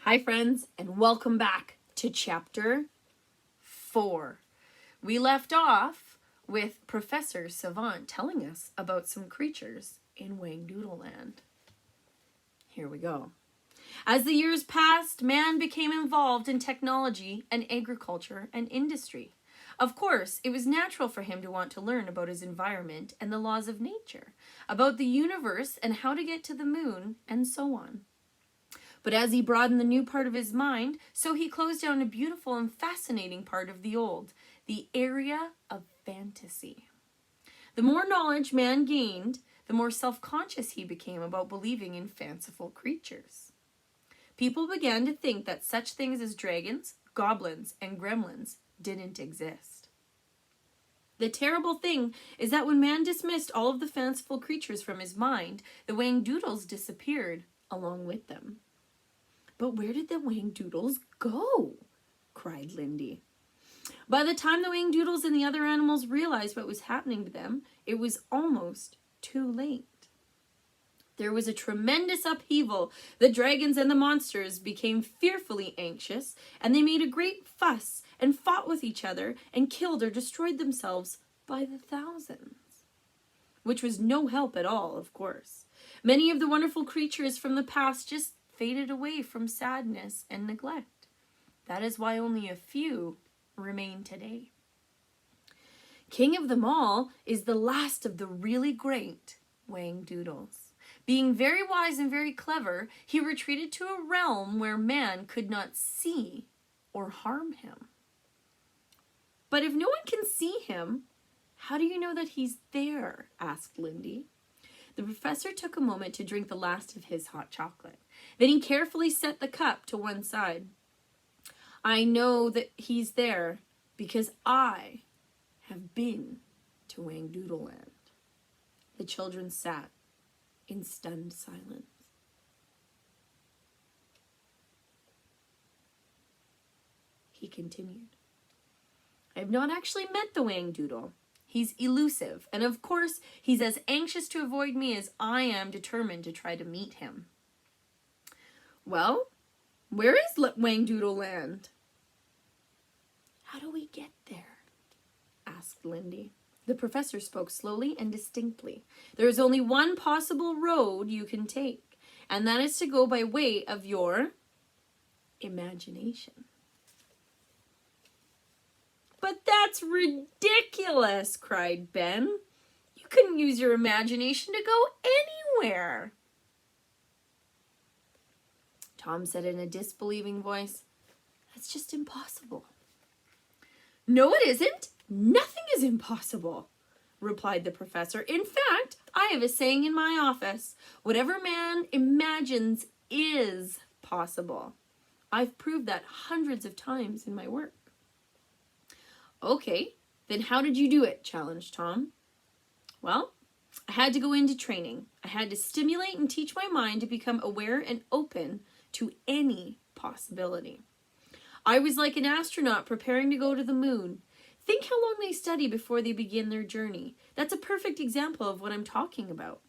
Hi friends, and welcome back to chapter 4. We left off with Professor Savant telling us about some creatures in Whangdoodle land. Here we go. As the years passed, man became involved in technology and agriculture and industry. Of course, it was natural for him to want to learn about his environment and the laws of nature, about the universe and how to get to the moon, and so on. But as he broadened the new part of his mind, so he closed down a beautiful and fascinating part of the old, the area of fantasy. The more knowledge man gained, the more self-conscious he became about believing in fanciful creatures. People began to think that such things as dragons, goblins, and gremlins didn't exist. The terrible thing is that when man dismissed all of the fanciful creatures from his mind, the Whangdoodles disappeared along with them. "But where did the Whangdoodles go?" cried Lindy. By the time the Whangdoodles and the other animals realized what was happening to them, it was almost too late. There was a tremendous upheaval. The dragons and the monsters became fearfully anxious, and they made a great fuss and fought with each other and killed or destroyed themselves by the thousands. Which was no help at all, of course. Many of the wonderful creatures from the past just faded away from sadness and neglect. That is why only a few remain today. King of them all is the last of the really great Whangdoodles. Being very wise and very clever, he retreated to a realm where man could not see or harm him. "But if no one can see him, how do you know that he's there?" asked Lindy. The professor took a moment to drink the last of his hot chocolate. Then he carefully set the cup to one side. "I know that he's there because I have been to Whangdoodle land." The children sat in stunned silence. He continued, "I have not actually met the Whangdoodle. He's elusive, and of course, he's as anxious to avoid me as I am determined to try to meet him." "Well, where is Whangdoodle land?" "How do we get there?" asked Lindy. The professor spoke slowly and distinctly. "There is only one possible road you can take, and that is to go by way of your imagination." "But that's ridiculous!" cried Ben. "You couldn't use your imagination to go anywhere." Tom said in a disbelieving voice, "That's just impossible." "No, it isn't. Nothing is impossible," replied the professor. "In fact, I have a saying in my office, whatever man imagines is possible. I've proved that hundreds of times in my work." "Okay, then how did you do it?" challenged Tom. "Well, I had to go into training. I had to stimulate and teach my mind to become aware and open to any possibility. I was like an astronaut preparing to go to the moon. Think how long they study before they begin their journey. That's a perfect example of what I'm talking about.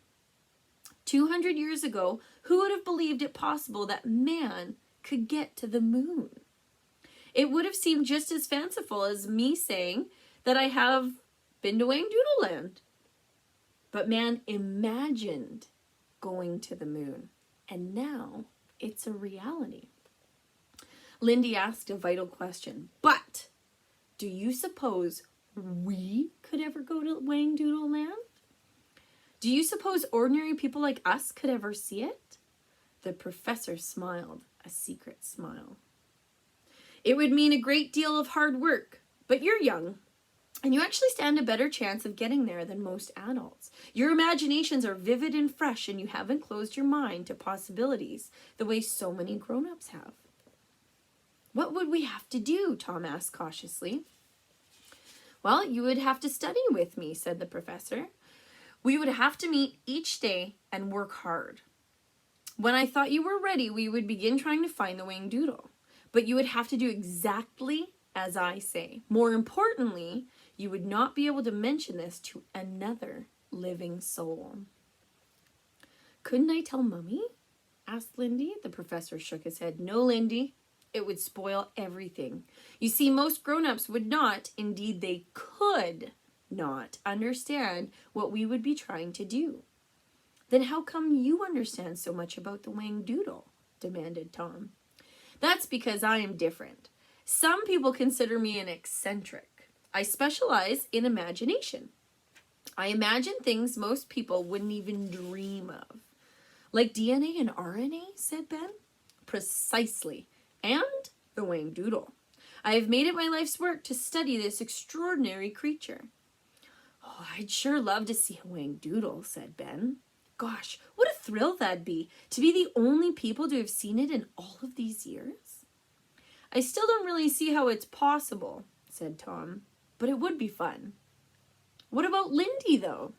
200 years ago, who would have believed it possible that man could get to the moon? It would have seemed just as fanciful as me saying that I have been to Whangdoodle land. But man imagined going to the moon, and now it's a reality." Lindy asked a vital question. "But do you suppose we could ever go to Whangdoodle land? Do you suppose ordinary people like us could ever see it?" The professor smiled a secret smile. "It would mean a great deal of hard work, but you're young, and you actually stand a better chance of getting there than most adults. Your imaginations are vivid and fresh, and you haven't closed your mind to possibilities the way so many grown-ups have." "What would we have to do?" Tom asked cautiously. "Well, you would have to study with me," said the professor. "We would have to meet each day and work hard. When I thought you were ready, we would begin trying to find the Whangdoodle. But you would have to do exactly as I say. More importantly, you would not be able to mention this to another living soul." "Couldn't I tell Mummy?" asked Lindy. The professor shook his head. No, Lindy. It would spoil everything. You see, most grown-ups would not, indeed they could not, understand what we would be trying to do. Then how come you understand so much about the Whangdoodle? Demanded Tom. That's because I am different. Some people consider me an eccentric. I specialize in imagination. I imagine things most people wouldn't even dream of. Like DNA and RNA, said Ben. Precisely. And the Whangdoodle. I have made it my life's work to study this extraordinary creature. Oh, I'd sure love to see a Whangdoodle, said Ben. Gosh, what a thrill that'd be, to be the only people to have seen it in all of these years. I still don't really see how it's possible, said Tom, but it would be fun. What about Lindy, though?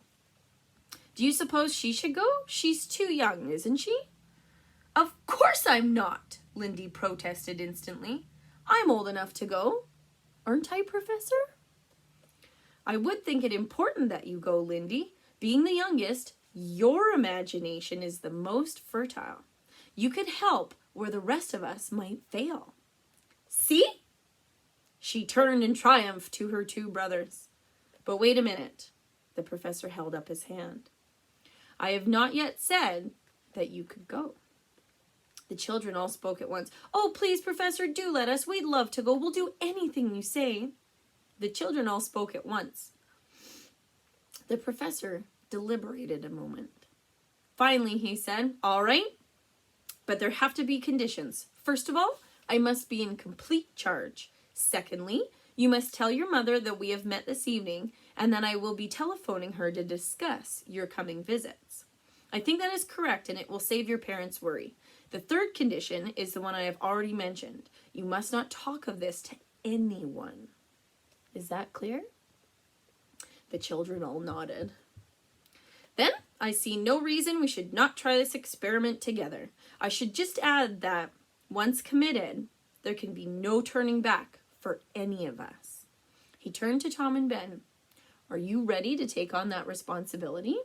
Do you suppose she should go? She's too young, isn't she? Of course I'm not, Lindy protested instantly. I'm old enough to go. Aren't I, Professor? I would think it important that you go, Lindy. Being the youngest, your imagination is the most fertile. You could help where the rest of us might fail. See? She turned in triumph to her two brothers. But wait a minute. The professor held up his hand. I have not yet said that you could go. The children all spoke at once. Oh, please, Professor, do let us. We'd love to go. We'll do anything you say. The children all spoke at once. The professor deliberated a moment. Finally, he said, all right, but there have to be conditions. First of all, I must be in complete charge. Secondly, you must tell your mother that we have met this evening and that I will be telephoning her to discuss your coming visits. I think that is correct and it will save your parents worry. The third condition is the one I have already mentioned. You must not talk of this to anyone. Is that clear? The children all nodded. Then I see no reason we should not try this experiment together. I should just add that, once committed, there can be no turning back for any of us. He turned to Tom and Ben. Are you ready to take on that responsibility?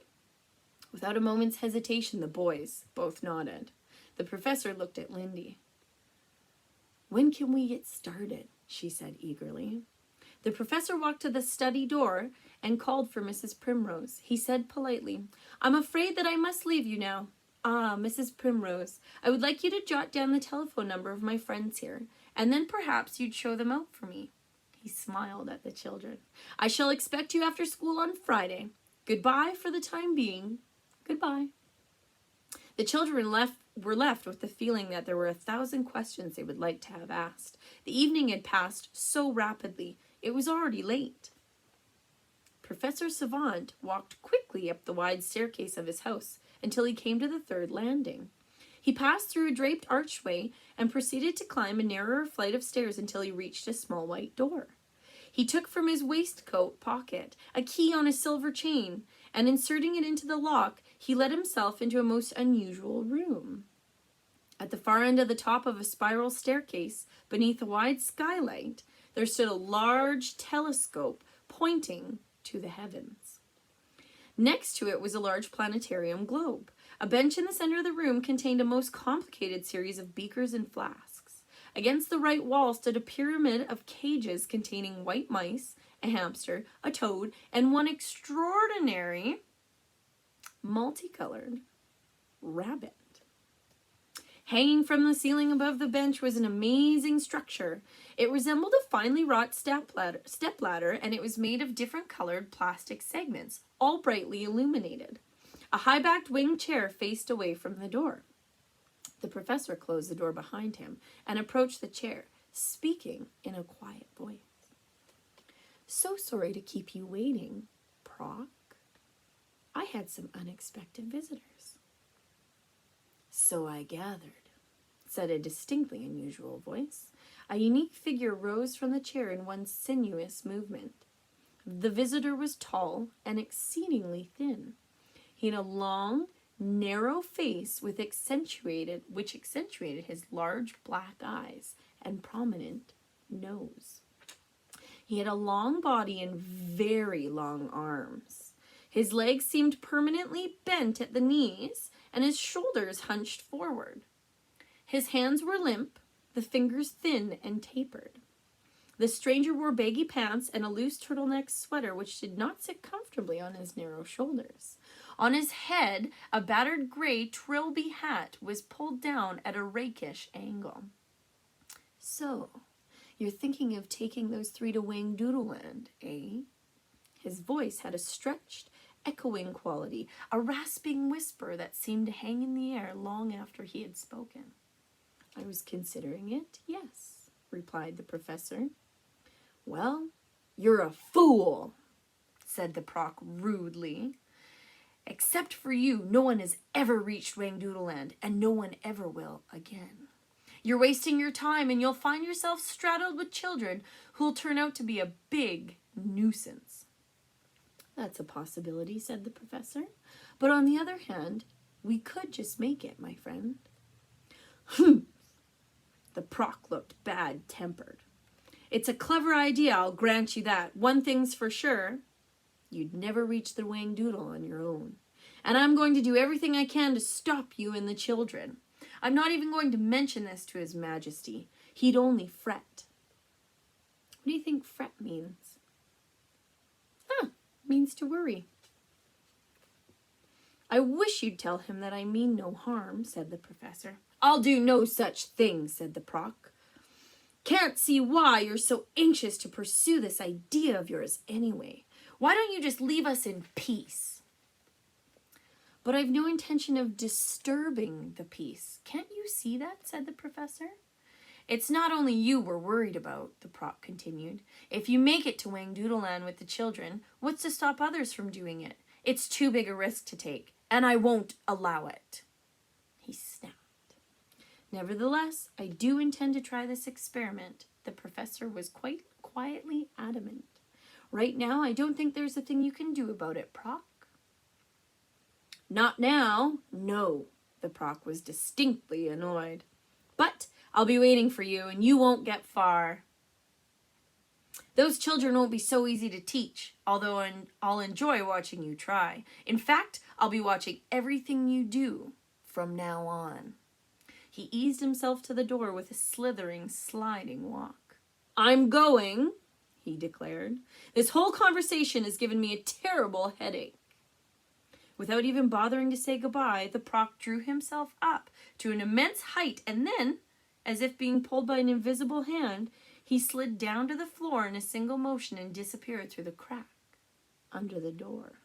Without a moment's hesitation, the boys both nodded. The professor looked at Lindy. When can we get started? She said eagerly. The professor walked to the study door and called for Mrs. Primrose. He said politely, I'm afraid that I must leave you now. Ah, Mrs. Primrose, I would like you to jot down the telephone number of my friends here, and then perhaps you'd show them out for me. He smiled at the children. I shall expect you after school on Friday. Goodbye for the time being. Goodbye. The children were left with the feeling that there were 1,000 questions they would like to have asked. The evening had passed so rapidly, it was already late. Professor Savant walked quickly up the wide staircase of his house until he came to the third landing. He passed through a draped archway and proceeded to climb a narrower flight of stairs until he reached a small white door. He took from his waistcoat pocket a key on a silver chain, and inserting it into the lock, he let himself into a most unusual room. At the far end of the top of a spiral staircase, beneath a wide skylight, there stood a large telescope pointing to the heavens. Next to it was a large planetarium globe. A bench in the center of the room contained a most complicated series of beakers and flasks. Against the right wall stood a pyramid of cages containing white mice, a hamster, a toad, and one extraordinary, multicolored rabbit. Hanging from the ceiling above the bench was an amazing structure. It resembled a finely wrought stepladder, and it was made of different colored plastic segments, all brightly illuminated. A high-backed winged chair faced away from the door. The professor closed the door behind him and approached the chair, speaking in a quiet voice. So sorry to keep you waiting, Proc. I had some unexpected visitors. So I gathered, said a distinctly unusual voice. A unique figure rose from the chair in one sinuous movement. The visitor was tall and exceedingly thin. He had a long, narrow face which accentuated his large black eyes and prominent nose. He had a long body and very long arms. His legs seemed permanently bent at the knees, and his shoulders hunched forward. His hands were limp, the fingers thin and tapered. The stranger wore baggy pants and a loose turtleneck sweater which did not sit comfortably on his narrow shoulders. On his head, a battered gray trilby hat was pulled down at a rakish angle. "So, you're thinking of taking those three to Whangdoodleland, eh?" His voice had a stretched, echoing quality, a rasping whisper that seemed to hang in the air long after he had spoken. "I was considering it, yes," replied the professor. "Well, you're a fool," said the Proc rudely. "Except for you, no one has ever reached Whangdoodleland, and no one ever will again. You're wasting your time, and you'll find yourself straddled with children who'll turn out to be a big nuisance." "That's a possibility," said the professor. "But on the other hand, we could just make it, my friend." "Humph!" The Proc looked bad-tempered. "It's a clever idea, I'll grant you that. One thing's for sure. You'd never reach the Whangdoodle on your own. And I'm going to do everything I can to stop you and the children. I'm not even going to mention this to His Majesty. He'd only fret." "What do you think fret means?" "Means to worry." "I wish you'd tell him that I mean no harm," said the professor. "I'll do no such thing," said the Proc. "Can't see why you're so anxious to pursue this idea of yours anyway. Why don't you just leave us in peace?" "But I've no intention of disturbing the peace. Can't you see that?" said the professor. "It's not only you we're worried about," the Proc continued. "If you make it to Whangdoodleland with the children, what's to stop others from doing it? It's too big a risk to take, and I won't allow it." He snapped. "Nevertheless, I do intend to try this experiment." The professor was quite quietly adamant. "Right now, I don't think there's a thing you can do about it, Proc." "Not now, no." The Proc was distinctly annoyed. "But I'll be waiting for you, and you won't get far. Those children won't be so easy to teach, although I'll enjoy watching you try. In fact, I'll be watching everything you do from now on." He eased himself to the door with a slithering, sliding walk. "I'm going," he declared. "This whole conversation has given me a terrible headache." Without even bothering to say goodbye, the Proc drew himself up to an immense height, and then, as if being pulled by an invisible hand, he slid down to the floor in a single motion and disappeared through the crack under the door.